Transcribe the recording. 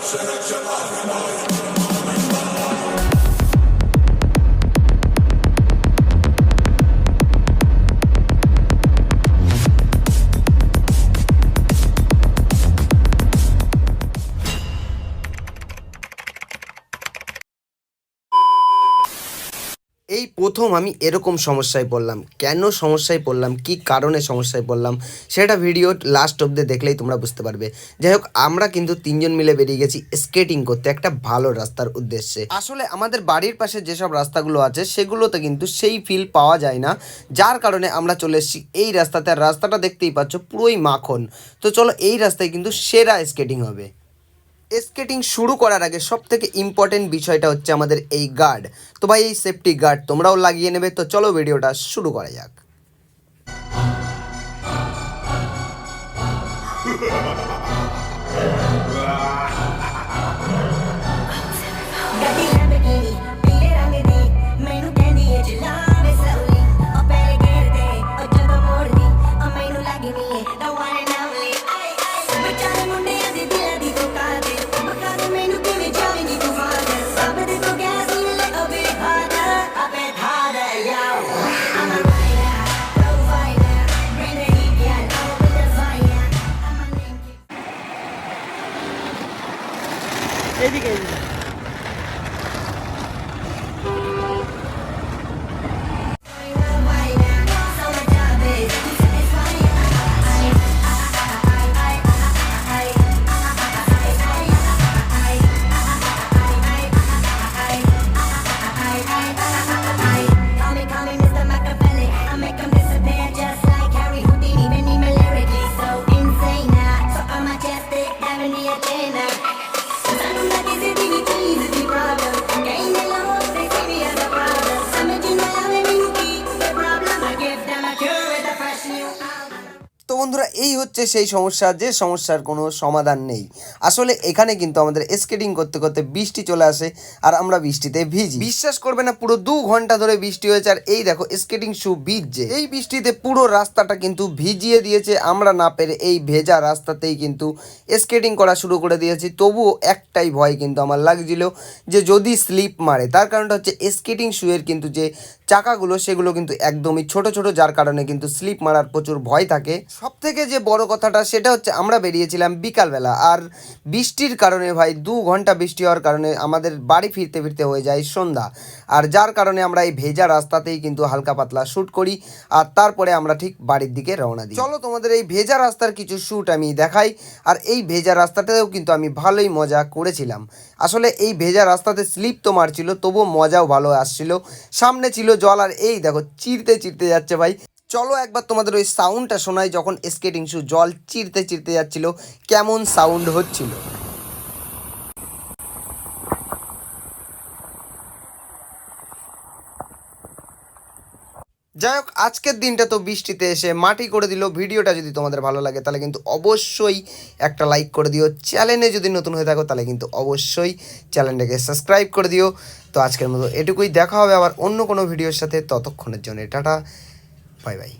এই প্রথম আমি এরকম সমস্যায় পড়লাম। কেন সমস্যায় পড়লাম, কি কারণে সমস্যায় পড়লাম, সেটা ভিডিও লাস্ট অবধি দেখলেই তোমরা বুঝতে পারবে। যাই হোক, আমরা কিন্তু তিনজন মিলে বেরিয়ে গেছি স্কেটিং করতে একটা ভালো রাস্তার উদ্দেশ্যে। আসলে আমাদের বাড়ির পাশে যেসব রাস্তাগুলো আছে সেগুলোতে কিন্তু সেই ফিল পাওয়া যায় না, যার কারণে আমরা চলে এসেছি এই রাস্তাতে। আর রাস্তাটা দেখতেই পাচ্ছ পুরোই মাখন। তো চলো, এই রাস্তায় কিন্তু সেরা স্কেটিং হবে। স্কেটিং শুরু করার আগে সব থেকে ইম্পর্টেন্ট বিষয়টা হচ্ছে আমাদের এই গার্ড। তো ভাই, এই সেফটি গার্ড তোমরাও লাগিয়ে নেবে। তো চলো ভিডিওটা শুরু করা যাক। এদিকে তো বন্ধুরা, এই হচ্ছে সেই সমস্যা, যে সমস্যার কোনো সমাধান নেই। আসলে এখানে কিন্তু আমাদের স্কেটিং করতে করতে বৃষ্টি চলে আসে আর আমরা বৃষ্টিতে ভিজি। বিশ্বাস করবে না, পুরো 2 ঘন্টা ধরে বৃষ্টি হয়েছে আর এই দেখো স্কেটিং শু ভিজছে। এই বৃষ্টিতে পুরো রাস্তাটা কিন্তু ভিজিয়ে দিয়েছে। আমরা না পেরে এই ভেজা রাস্তাতেই কিন্তু স্কেটিং করা শুরু করে দিয়েছি। তবুও একটাই ভয় কিন্তু আমার লাগছিল, যে যদি স্লিপ মারে। তার কারণটা হচ্ছে স্কেটিং শুয়ের কিন্তু যে চাকাগুলো সেগুলো কিন্তু একদমই ছোট ছোট, যার কারণে কিন্তু স্লিপ মারার প্রচুর ভয় থাকে। সব থেকে যে বড় কথাটা সেটা হচ্ছে আমরা বেরিয়েছিলাম বিকালবেলা, আর বৃষ্টির কারণে ভাই 2 ঘন্টা বৃষ্টি হওয়ার কারণে আমাদের বাড়ি ফিরতে ফিরতে হয়ে যায় সন্ধ্যা। আর যার কারণে আমরা এই ভেজা রাস্তাতেই কিন্তু হালকা পাতলা শ্যুট করি আর তারপরে আমরা ঠিক বাড়ির দিকে রওনা দিই। চলো তোমাদের এই ভেজা রাস্তার কিছু শ্যুট আমি দেখাই। আর এই ভেজা রাস্তাতেও কিন্তু আমি ভালোই মজা করেছিলাম। আসলে এই ভেজা রাস্তাতে স্লিপ তো মারছিল, তবুও মজাও ভালো আসছিল। সামনে ছিল জল আর এই দেখো চিরতে চিরতে যাচ্ছে ভাই। চলো একবার তোমাদের ওই সাউন্ডটা শোনাই, যখন স্কেটিং শু জল চিরতে চিরতে যাচ্ছিল কেমন সাউন্ড হচ্ছিল। যাই হোক, আজকের দিনটা তো বৃষ্টিতে এসে মাটি করে দিল। ভিডিওটা যদি তোমাদের ভালো লাগে তাহলে কিন্তু অবশ্যই একটা লাইক করে দিও। চ্যানেলে যদি নতুন হয়ে থাকো তাহলে কিন্তু অবশ্যই চ্যানেলটাকে সাবস্ক্রাইব করে দিও। তো আজকের মতো এটুকুই, দেখা হবে আবার অন্য কোনো ভিডিওর সাথে। ততক্ষণের জন্য টাটা, বাই বাই।